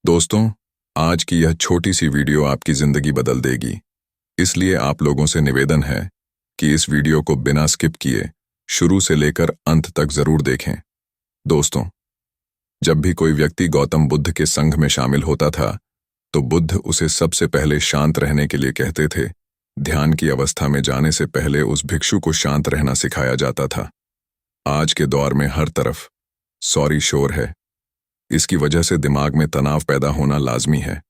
दोस्तों, आज की यह छोटी सी वीडियो आपकी जिंदगी बदल देगी। इसलिए आप लोगों से निवेदन है कि इस वीडियो को बिना स्किप किए शुरू से लेकर अंत तक जरूर देखें। दोस्तों, जब भी कोई व्यक्ति गौतम बुद्ध के संघ में शामिल होता था, तो बुद्ध उसे सबसे पहले शांत रहने के लिए कहते थे। ध्यान की अवस्था में जाने से पहले उस भिक्षु को शांत रहना सिखाया जाता था। आज के दौर में हर तरफ सॉरी शोर है। इसकी वजह से दिमाग में तनाव पैदा होना लाजमी है।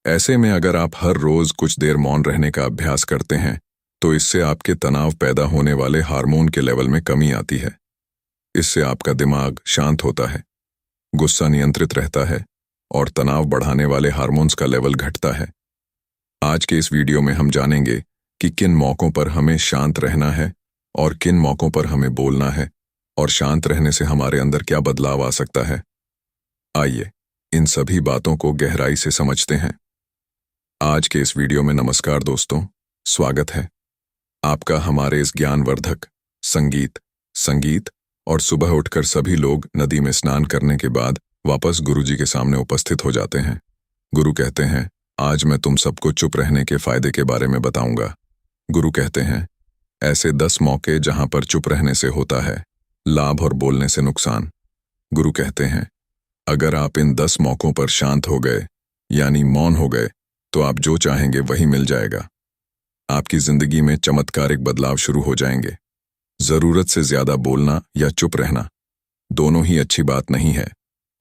ऐसे में अगर आप हर रोज कुछ देर मौन रहने का अभ्यास करते हैं, तो इससे आपके तनाव पैदा होने वाले हार्मोन के लेवल में कमी आती है। इससे आपका दिमाग शांत होता है, गुस्सा नियंत्रित रहता है और तनाव बढ़ाने वाले हार्मोन्स का लेवल घटता है। आज के इस वीडियो में हम जानेंगे कि किन मौकों पर हमें शांत रहना है और किन मौकों पर हमें बोलना है, और शांत रहने से हमारे अंदर क्या बदलाव आ सकता है। आइए इन सभी बातों को गहराई से समझते हैं। आज के इस वीडियो में नमस्कार दोस्तों, स्वागत है आपका हमारे इस ज्ञानवर्धक संगीत और सुबह उठकर सभी लोग नदी में स्नान करने के बाद वापस गुरुजी के सामने उपस्थित हो जाते हैं। गुरु कहते हैं, आज मैं तुम सबको चुप रहने के फायदे के बारे में बताऊंगा। गुरु कहते हैं, ऐसे 10 मौके जहां पर चुप रहने से होता है लाभ और बोलने से नुकसान। गुरु कहते हैं, अगर आप इन 10 मौकों पर शांत हो गए, यानी मौन हो गए, तो आप जो चाहेंगे वही मिल जाएगा। आपकी जिंदगी में चमत्कारिक बदलाव शुरू हो जाएंगे। जरूरत से ज्यादा बोलना या चुप रहना दोनों ही अच्छी बात नहीं है।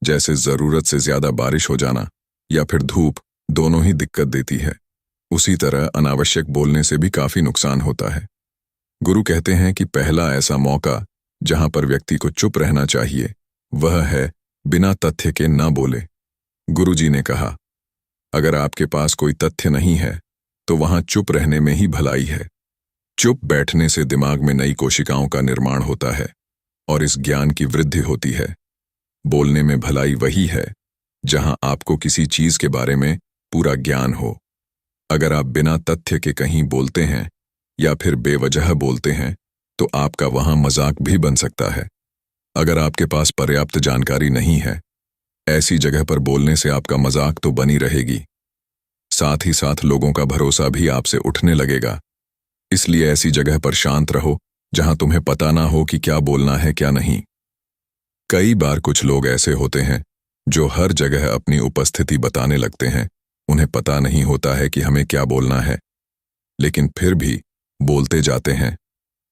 जैसे जरूरत से ज्यादा बारिश हो जाना या फिर धूप, दोनों ही दिक्कत देती है, उसी तरह अनावश्यक बोलने से भी काफी नुकसान होता है। गुरु कहते हैं कि पहला ऐसा मौका जहां पर व्यक्ति को चुप रहना चाहिए, वह है बिना तथ्य के न बोले। गुरुजी ने कहा, अगर आपके पास कोई तथ्य नहीं है, तो वहां चुप रहने में ही भलाई है। चुप बैठने से दिमाग में नई कोशिकाओं का निर्माण होता है और इस ज्ञान की वृद्धि होती है। बोलने में भलाई वही है जहां आपको किसी चीज के बारे में पूरा ज्ञान हो। अगर आप बिना तथ्य के कहीं बोलते हैं या फिर बेवजह बोलते हैं, तो आपका वहां मजाक भी बन सकता है। अगर आपके पास पर्याप्त जानकारी नहीं है, ऐसी जगह पर बोलने से आपका मजाक तो बनी रहेगी, साथ ही साथ लोगों का भरोसा भी आपसे उठने लगेगा। इसलिए ऐसी जगह पर शांत रहो जहां तुम्हें पता ना हो कि क्या बोलना है क्या नहीं। कई बार कुछ लोग ऐसे होते हैं जो हर जगह अपनी उपस्थिति बताने लगते हैं। उन्हें पता नहीं होता है कि हमें क्या बोलना है, लेकिन फिर भी बोलते जाते हैं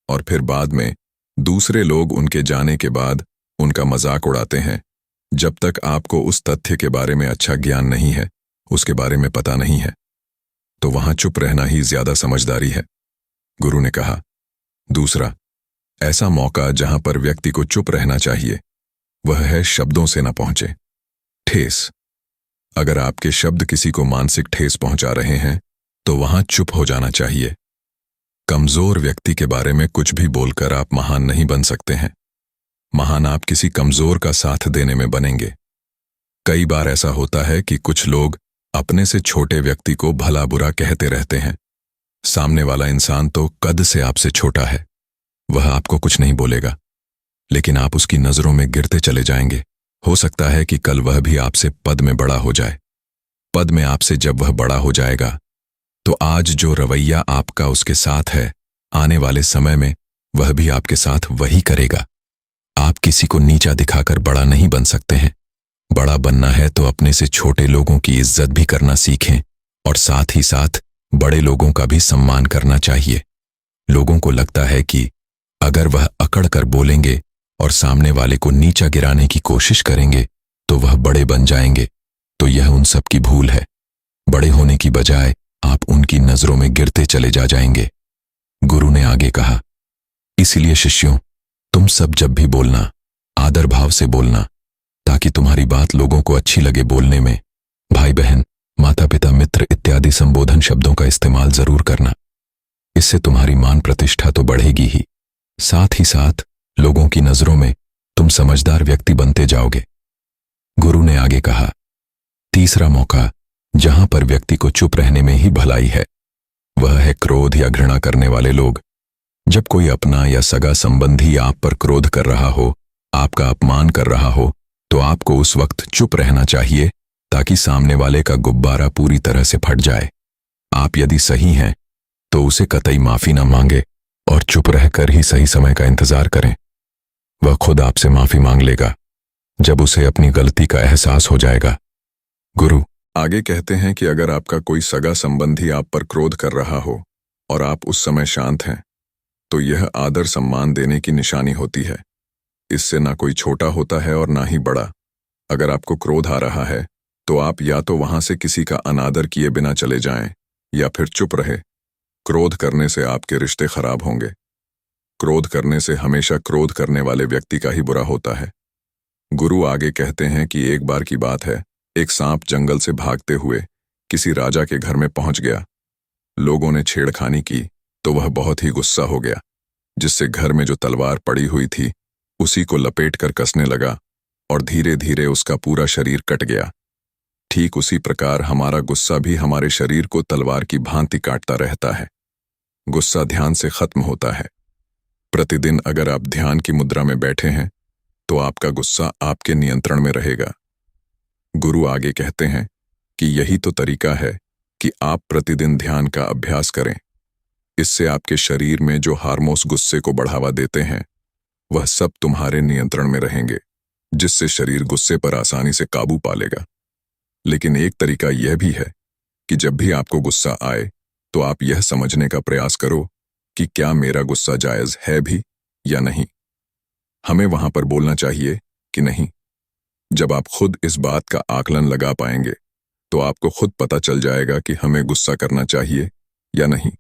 और फिर बाद में दूसरे लोग उनके जाने के बाद उनका मजाक उड़ाते हैं। जब तक आपको उस तथ्य के बारे में अच्छा ज्ञान नहीं है, उसके बारे में पता नहीं है, तो वहां चुप रहना ही ज्यादा समझदारी है। गुरु ने कहा, दूसरा ऐसा मौका जहां पर व्यक्ति को चुप रहना चाहिए, वह है शब्दों से न पहुंचे ठेस। अगर आपके शब्द किसी को मानसिक ठेस पहुंचा रहे हैं, तो वहां चुप हो जाना चाहिए। कमजोर व्यक्ति के बारे में कुछ भी बोलकर आप महान नहीं बन सकते हैं। महान आप किसी कमजोर का साथ देने में बनेंगे। कई बार ऐसा होता है कि कुछ लोग अपने से छोटे व्यक्ति को भला बुरा कहते रहते हैं। सामने वाला इंसान तो कद से आपसे छोटा है, वह आपको कुछ नहीं बोलेगा, लेकिन आप उसकी नजरों में गिरते चले जाएंगे। हो सकता है कि कल वह भी आपसे पद में बड़ा हो जाए। पद में आपसे जब वह बड़ा हो जाएगा, तो आज जो रवैया आपका उसके साथ है, आने वाले समय में वह भी आपके साथ वही करेगा। आप किसी को नीचा दिखाकर बड़ा नहीं बन सकते हैं। बड़ा बनना है तो अपने से छोटे लोगों की इज्जत भी करना सीखें और साथ ही साथ बड़े लोगों का भी सम्मान करना चाहिए। लोगों को लगता है कि अगर वह अकड़ कर बोलेंगे और सामने वाले को नीचा गिराने की कोशिश करेंगे, तो वह बड़े बन जाएंगे। तो यह उन सब की भूल है। बड़े होने की बजाय आप उनकी नजरों में गिरते चले जाएंगे। गुरु ने आगे कहा, इसलिए शिष्यों, तुम सब जब भी बोलना, आदर भाव से बोलना, ताकि तुम्हारी बात लोगों को अच्छी लगे। बोलने में भाई बहन, माता पिता, मित्र इत्यादि संबोधन शब्दों का इस्तेमाल जरूर करना। इससे तुम्हारी मान प्रतिष्ठा तो बढ़ेगी ही, साथ ही साथ लोगों की नजरों में तुम समझदार व्यक्ति बनते जाओगे। गुरु ने आगे कहा, तीसरा मौका जहां पर व्यक्ति को चुप रहने में ही भलाई है, वह है क्रोध या घृणा करने वाले लोग। जब कोई अपना या सगा संबंधी आप पर क्रोध कर रहा हो, आपका अपमान कर रहा हो, तो आपको उस वक्त चुप रहना चाहिए ताकि सामने वाले का गुब्बारा पूरी तरह से फट जाए। आप यदि सही हैं तो उसे कतई माफी न मांगे और चुप रहकर ही सही समय का इंतजार करें। वह खुद आपसे माफी मांग लेगा जब उसे अपनी गलती का एहसास हो जाएगा। गुरु आगे कहते हैं कि अगर आपका कोई सगा संबंधी आप पर क्रोध कर रहा हो और आप उस समय शांत हैं, तो यह आदर सम्मान देने की निशानी होती है। इससे ना कोई छोटा होता है और ना ही बड़ा। अगर आपको क्रोध आ रहा है तो आप या तो वहां से किसी का अनादर किए बिना चले जाएं या फिर चुप रहे। क्रोध करने से आपके रिश्ते खराब होंगे। क्रोध करने से हमेशा क्रोध करने वाले व्यक्ति का ही बुरा होता है। गुरु आगे कहते हैं कि एक बार की बात है, एक सांप जंगल से भागते हुए किसी राजा के घर में पहुंच गया। लोगों ने छेड़खानी की तो वह बहुत ही गुस्सा हो गया, जिससे घर में जो तलवार पड़ी हुई थी उसी को लपेटकर कसने लगा और धीरे धीरे उसका पूरा शरीर कट गया। ठीक उसी प्रकार हमारा गुस्सा भी हमारे शरीर को तलवार की भांति काटता रहता है। गुस्सा ध्यान से खत्म होता है। प्रतिदिन अगर आप ध्यान की मुद्रा में बैठे हैं तो आपका गुस्सा आपके नियंत्रण में रहेगा। गुरु आगे कहते हैं कि यही तो तरीका है कि आप प्रतिदिन ध्यान का अभ्यास करें। इससे आपके शरीर में जो हार्मोन्स गुस्से को बढ़ावा देते हैं वह सब तुम्हारे नियंत्रण में रहेंगे, जिससे शरीर गुस्से पर आसानी से काबू पा लेगा। लेकिन एक तरीका यह भी है कि जब भी आपको गुस्सा आए तो आप यह समझने का प्रयास करो कि क्या मेरा गुस्सा जायज है भी या नहीं। हमें वहां पर बोलना चाहिए कि नहीं। जब आप खुद इस बात का आकलन लगा पाएंगे तो आपको खुद पता चल जाएगा कि हमें गुस्सा करना चाहिए या नहीं।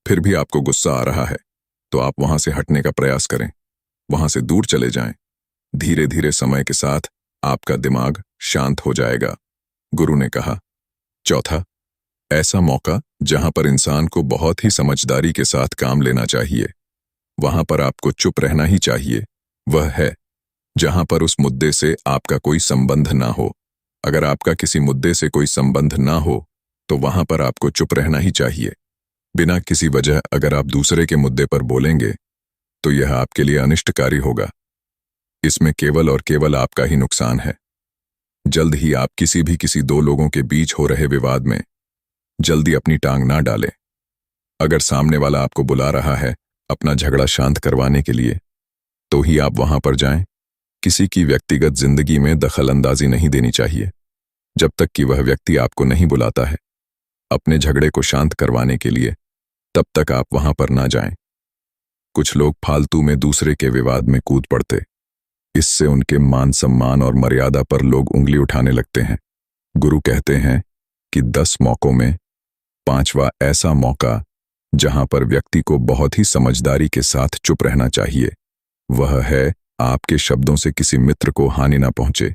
फिर भी आपको गुस्सा आ रहा है तो आप वहां से हटने का प्रयास करें, वहां से दूर चले जाएं। धीरे धीरे समय के साथ आपका दिमाग शांत हो जाएगा। गुरु ने कहा, चौथा, ऐसा मौका जहां पर इंसान को बहुत ही समझदारी के साथ काम लेना चाहिए, वहां पर आपको चुप रहना ही चाहिए, वह है जहां पर उस मुद्दे से आपका कोई संबंध ना हो। अगर आपका किसी मुद्दे से कोई संबंध ना हो तो वहां पर आपको चुप रहना ही चाहिए। बिना किसी वजह अगर आप दूसरे के मुद्दे पर बोलेंगे तो यह आपके लिए अनिष्टकारी होगा। इसमें केवल और केवल आपका ही नुकसान है। जल्द ही आप किसी दो लोगों के बीच हो रहे विवाद में जल्दी अपनी टांग ना डालें। अगर सामने वाला आपको बुला रहा है अपना झगड़ा शांत करवाने के लिए तो ही आप वहां पर जाएं। किसी की व्यक्तिगत जिंदगी में दखल अंदाजी नहीं देनी चाहिए जब तक कि वह व्यक्ति आपको नहीं बुलाता है अपने झगड़े को शांत करवाने के लिए, तब तक आप वहां पर ना जाएं। कुछ लोग फालतू में दूसरे के विवाद में कूद पड़ते, इससे उनके मान सम्मान और मर्यादा पर लोग उंगली उठाने लगते हैं। गुरु कहते हैं कि 10 मौकों में 5वां ऐसा मौका जहां पर व्यक्ति को बहुत ही समझदारी के साथ चुप रहना चाहिए, वह है आपके शब्दों से किसी मित्र को हानि ना पहुंचे।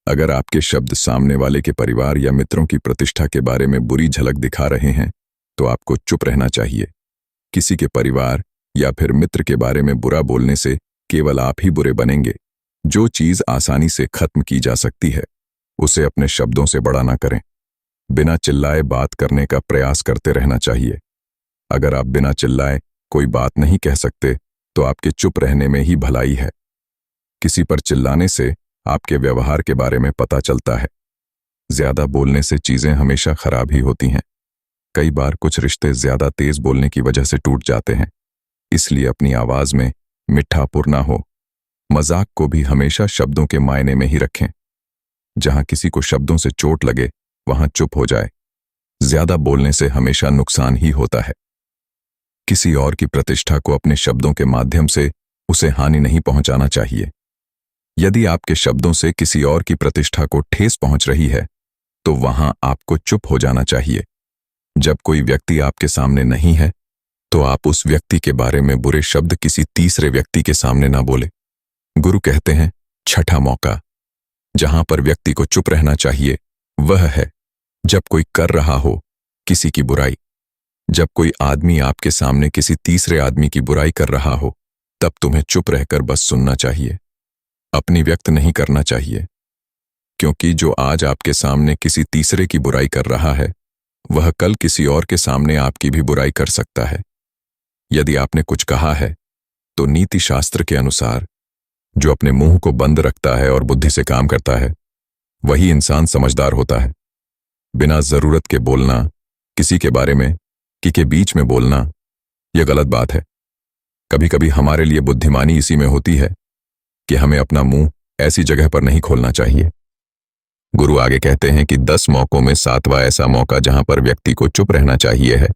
अगर आपके शब्द सामने वाले के परिवार या मित्रों की प्रतिष्ठा के बारे में बुरी झलक दिखा रहे हैं तो आपको चुप रहना चाहिए। किसी के परिवार या फिर मित्र के बारे में बुरा बोलने से केवल आप ही बुरे बनेंगे। जो चीज आसानी से खत्म की जा सकती है उसे अपने शब्दों से बड़ा ना करें। बिना चिल्लाए बात करने का प्रयास करते रहना चाहिए। अगर आप बिना चिल्लाए कोई बात नहीं कह सकते तो आपके चुप रहने में ही भलाई है। किसी पर चिल्लाने से आपके व्यवहार के बारे में पता चलता है। ज्यादा बोलने से चीजें हमेशा खराब ही होती हैं। कई बार कुछ रिश्ते ज्यादा तेज बोलने की वजह से टूट जाते हैं। इसलिए अपनी आवाज में मिठापुर ना हो। मजाक को भी हमेशा शब्दों के मायने में ही रखें। जहां किसी को शब्दों से चोट लगे वहां चुप हो जाए। ज्यादा बोलने से हमेशा नुकसान ही होता है। किसी और की प्रतिष्ठा को अपने शब्दों के माध्यम से उसे हानि नहीं पहुंचाना चाहिए। यदि आपके शब्दों से किसी और की प्रतिष्ठा को ठेस पहुंच रही है तो वहां आपको चुप हो जाना चाहिए। जब कोई व्यक्ति आपके सामने नहीं है तो आप उस व्यक्ति के बारे में बुरे शब्द किसी तीसरे व्यक्ति के सामने ना बोले। गुरु कहते हैं, छठा मौका जहां पर व्यक्ति को चुप रहना चाहिए वह है जब कोई कर रहा हो किसी की बुराई। जब कोई आदमी आपके सामने किसी तीसरे आदमी की बुराई कर रहा हो तब तुम्हें चुप रहकर बस सुनना चाहिए, अपनी व्यक्त नहीं करना चाहिए। क्योंकि जो आज आपके सामने किसी तीसरे की बुराई कर रहा है वह कल किसी और के सामने आपकी भी बुराई कर सकता है। यदि आपने कुछ कहा है तो नीति शास्त्र के अनुसार जो अपने मुंह को बंद रखता है और बुद्धि से काम करता है वही इंसान समझदार होता है। बिना जरूरत के बोलना, किसी के बारे में के बीच में बोलना, यह गलत बात है। कभी कभी हमारे लिए बुद्धिमानी इसी में होती है कि हमें अपना मुंह ऐसी जगह पर नहीं खोलना चाहिए। गुरु आगे कहते हैं कि 10 मौकों में 7वां ऐसा मौका जहां पर व्यक्ति को चुप रहना चाहिए है।